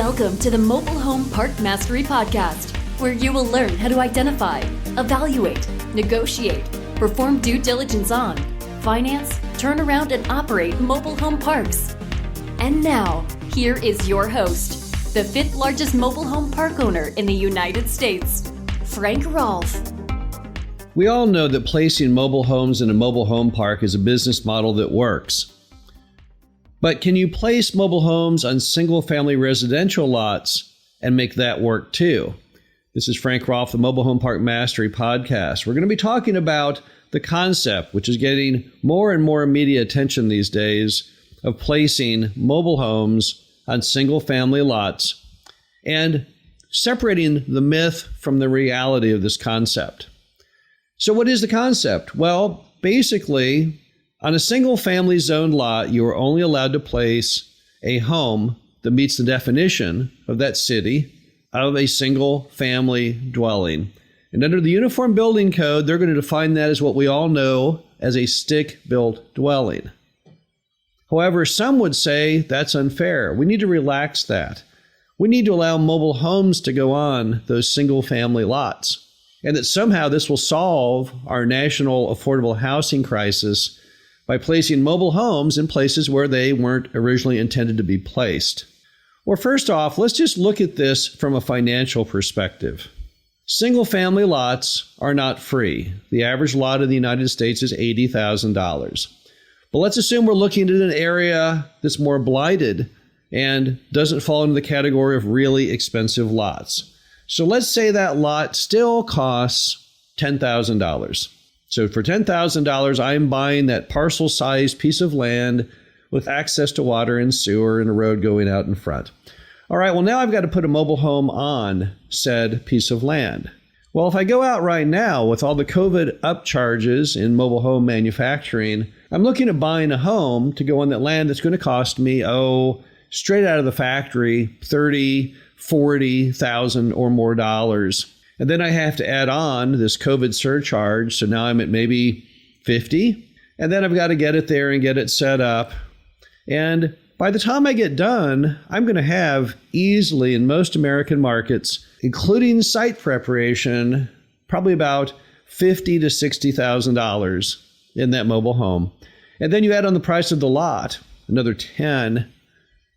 Welcome to the Mobile Home Park Mastery Podcast, where you will learn how to identify, evaluate, negotiate, perform due diligence on, finance, turn around, and operate mobile home parks. And now, here is your host, the fifth largest mobile home park owner in the United States, Frank Rolfe. We all know that placing mobile homes in a mobile home park is a business model that works. But can you place mobile homes on single-family residential lots and make that work too? This is Frank Rolfe, the Mobile Home Park Mastery Podcast. We're going to be talking about the concept, which is getting more and more media attention these days, of placing mobile homes on single-family lots and separating the myth from the reality of this concept. So what is the concept? Well, basically, on a single-family zoned lot, you are only allowed to place a home that meets the definition of that city of a single-family dwelling. And under the Uniform Building Code, they're going to define that as what we all know as a stick-built dwelling. However, some would say that's unfair. We need to relax that. We need to allow mobile homes to go on those single-family lots, and that somehow this will solve our national affordable housing crisis by placing mobile homes in places where they weren't originally intended to be placed. Well, first off, let's just look at this from a financial perspective. Single-family lots are not free. The average lot in the United States is $80,000. But let's assume we're looking at an area that's more blighted and doesn't fall into the category of really expensive lots. So let's say that lot still costs $10,000. So for $10,000, I'm buying that parcel-sized piece of land with access to water and sewer and a road going out in front. All right, well, now I've got to put a mobile home on said piece of land. Well, if I go out right now with all the COVID upcharges in mobile home manufacturing, I'm looking at buying a home to go on that land that's going to cost me, straight out of the factory, $30,000, $40,000 or more dollars. And then I have to add on this COVID surcharge. So now I'm at maybe 50. And then I've got to get it there and get it set up. And by the time I get done, I'm going to have easily in most American markets, including site preparation, probably about $50,000 to $60,000 in that mobile home. And then you add on the price of the lot, another 10.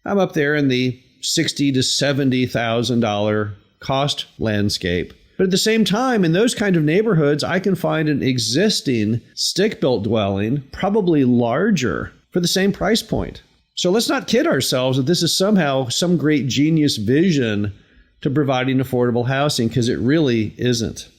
I'm up there in the $60,000 to $70,000 cost landscape. But at the same time, in those kind of neighborhoods, I can find an existing stick-built dwelling, probably larger, for the same price point. So let's not kid ourselves that this is somehow some great genius vision to providing affordable housing, because it really isn't.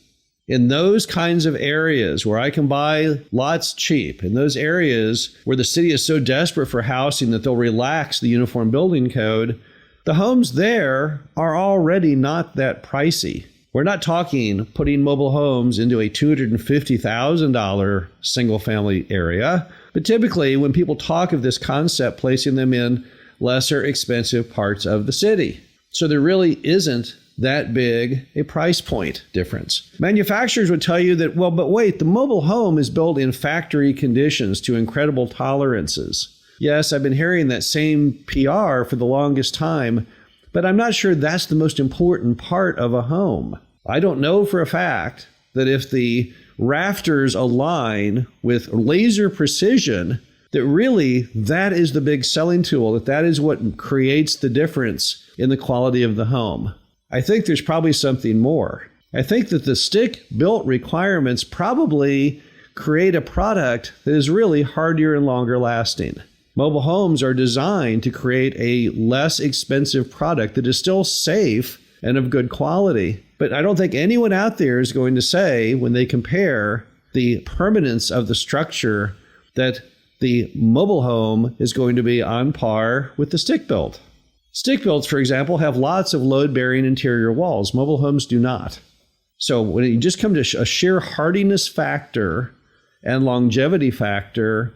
In those kinds of areas where I can buy lots cheap, in those areas where the city is so desperate for housing that they'll relax the Uniform Building Code, the homes there are already not that pricey. We're not talking putting mobile homes into a $250,000 single-family area, but typically when people talk of this concept, placing them in lesser expensive parts of the city. So there really isn't that big a price point difference. Manufacturers would tell you that, well, but wait, the mobile home is built in factory conditions to incredible tolerances. Yes, I've been hearing that same PR for the longest time, but I'm not sure that's the most important part of a home. I don't know for a fact that if the rafters align with laser precision, that really that is the big selling tool, that is what creates the difference in the quality of the home. I think there's probably something more. I think that the stick-built requirements probably create a product that is really hardier and longer lasting. Mobile homes are designed to create a less expensive product that is still safe and of good quality. But I don't think anyone out there is going to say, when they compare the permanence of the structure, that the mobile home is going to be on par with the stick-built. Stick-builts, for example, have lots of load-bearing interior walls. Mobile homes do not. So when you just come to a sheer hardiness factor and longevity factor,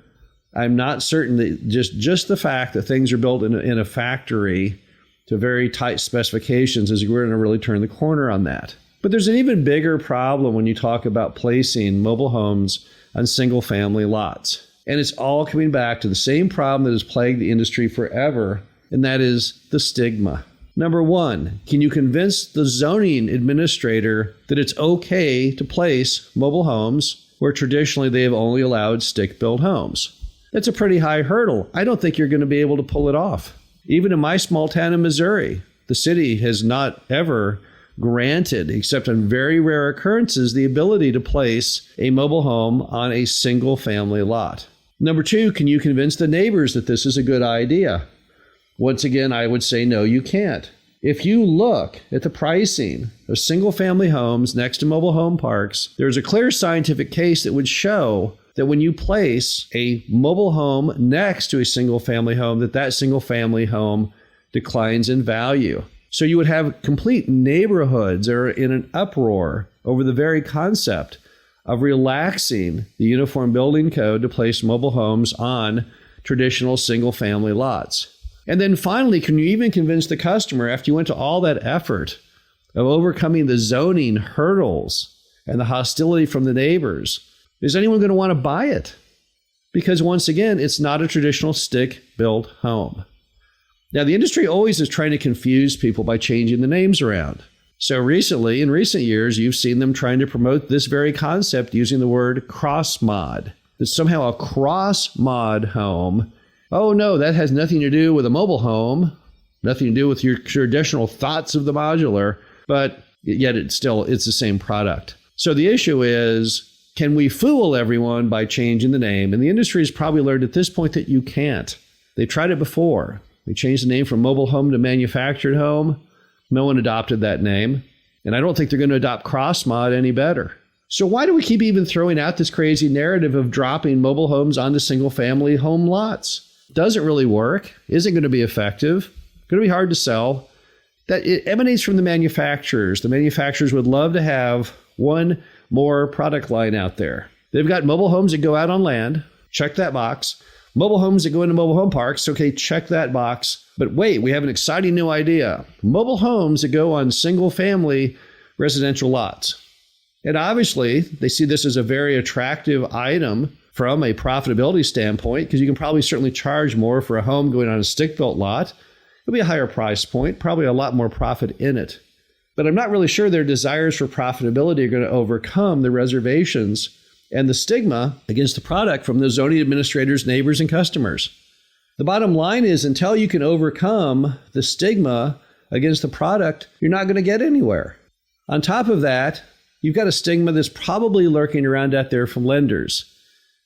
I'm not certain that just the fact that things are built in a factory to very tight specifications is we're going to really turn the corner on that. But there's an even bigger problem when you talk about placing mobile homes on single-family lots. And it's all coming back to the same problem that has plagued the industry forever, and that is the stigma. Number one, can you convince the zoning administrator that it's okay to place mobile homes where traditionally they have only allowed stick-built homes? That's a pretty high hurdle. I don't think you're going to be able to pull it off. Even in my small town in Missouri, the city has not ever granted, except on very rare occurrences, the ability to place a mobile home on a single-family lot. Number two, can you convince the neighbors that this is a good idea? Once again, I would say no, you can't. If you look at the pricing of single-family homes next to mobile home parks, there's a clear scientific case that would show that when you place a mobile home next to a single-family home, that single-family home declines in value. So you would have complete neighborhoods that are in an uproar over the very concept of relaxing the Uniform Building Code to place mobile homes on traditional single-family lots. And then finally, can you even convince the customer, after you went to all that effort of overcoming the zoning hurdles and the hostility from the neighbors, is anyone going to want to buy it? Because once again, it's not a traditional stick-built home. Now, the industry always is trying to confuse people by changing the names around. So recently, in recent years, you've seen them trying to promote this very concept using the word cross-mod. That somehow a cross-mod home, oh no, that has nothing to do with a mobile home, nothing to do with your traditional thoughts of the modular, but yet it's the same product. So the issue is, can we fool everyone by changing the name? And the industry has probably learned at this point that you can't. They've tried it before. They changed the name from mobile home to manufactured home. No one adopted that name. And I don't think they're going to adopt cross-mod any better. So why do we keep even throwing out this crazy narrative of dropping mobile homes onto single-family home lots? Doesn't really work. Isn't going to be effective. Going to be hard to sell. That it emanates from the manufacturers. The manufacturers would love to have one more product line out there. They've got mobile homes that go out on land. Check that box. Mobile homes that go into mobile home parks. Okay, check that box. But wait, we have an exciting new idea. Mobile homes that go on single-family residential lots. And obviously, they see this as a very attractive item from a profitability standpoint, because you can probably certainly charge more for a home going on a stick-built lot. It'll be a higher price point, probably a lot more profit in it. But I'm not really sure their desires for profitability are going to overcome the reservations and the stigma against the product from the zoning administrators, neighbors, and customers. The bottom line is, until you can overcome the stigma against the product, you're not going to get anywhere. On top of that, you've got a stigma that's probably lurking around out there from lenders.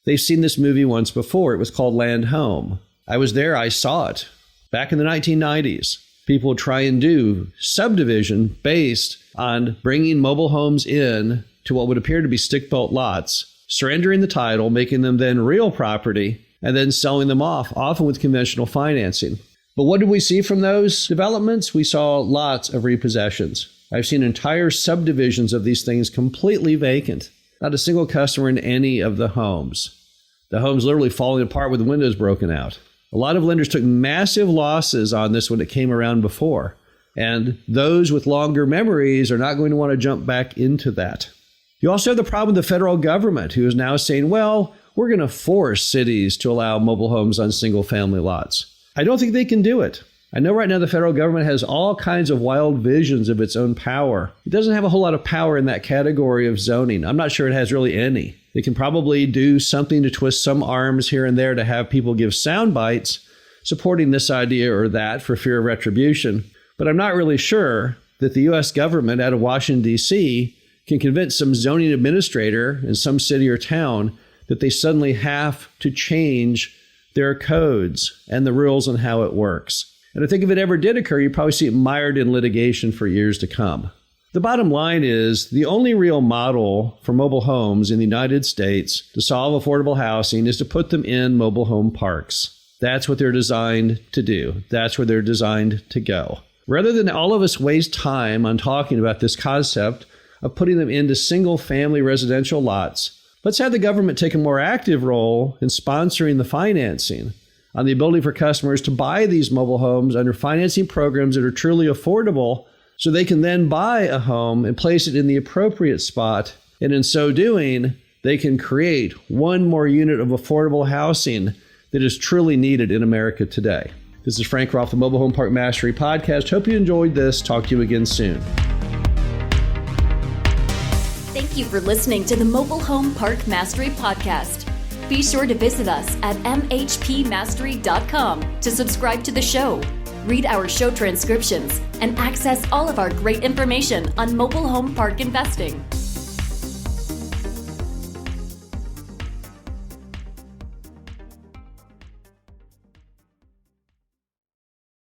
They've seen this movie once before. It was called Land Home. I was there. I saw it. Back in the 1990s, people would try and do subdivision based on bringing mobile homes in to what would appear to be stick-built lots, surrendering the title, making them then real property, and then selling them off, often with conventional financing. But what did we see from those developments? We saw lots of repossessions. I've seen entire subdivisions of these things completely vacant. Not a single customer in any of the homes. The home's literally falling apart with the windows broken out. A lot of lenders took massive losses on this when it came around before. And those with longer memories are not going to want to jump back into that. You also have the problem with the federal government, who is now saying, well, we're going to force cities to allow mobile homes on single-family lots. I don't think they can do it. I know right now the federal government has all kinds of wild visions of its own power. It doesn't have a whole lot of power in that category of zoning. I'm not sure it has really any. It can probably do something to twist some arms here and there to have people give sound bites supporting this idea or that for fear of retribution. But I'm not really sure that the U.S. government out of Washington, D.C. can convince some zoning administrator in some city or town that they suddenly have to change their codes and the rules on how it works. And I think if it ever did occur, you'd probably see it mired in litigation for years to come. The bottom line is the only real model for mobile homes in the United States to solve affordable housing is to put them in mobile home parks. That's what they're designed to do. That's where they're designed to go. Rather than all of us waste time on talking about this concept of putting them into single-family residential lots, let's have the government take a more active role in sponsoring the financing on the ability for customers to buy these mobile homes under financing programs that are truly affordable, so they can then buy a home and place it in the appropriate spot. And in so doing, they can create one more unit of affordable housing that is truly needed in America today. This is Frank Roth, the Mobile Home Park Mastery Podcast. Hope you enjoyed this. Talk to you again soon. Thank you for listening to the Mobile Home Park Mastery Podcast. Be sure to visit us at mhpmastery.com to subscribe to the show, read our show transcriptions, and access all of our great information on mobile home park investing.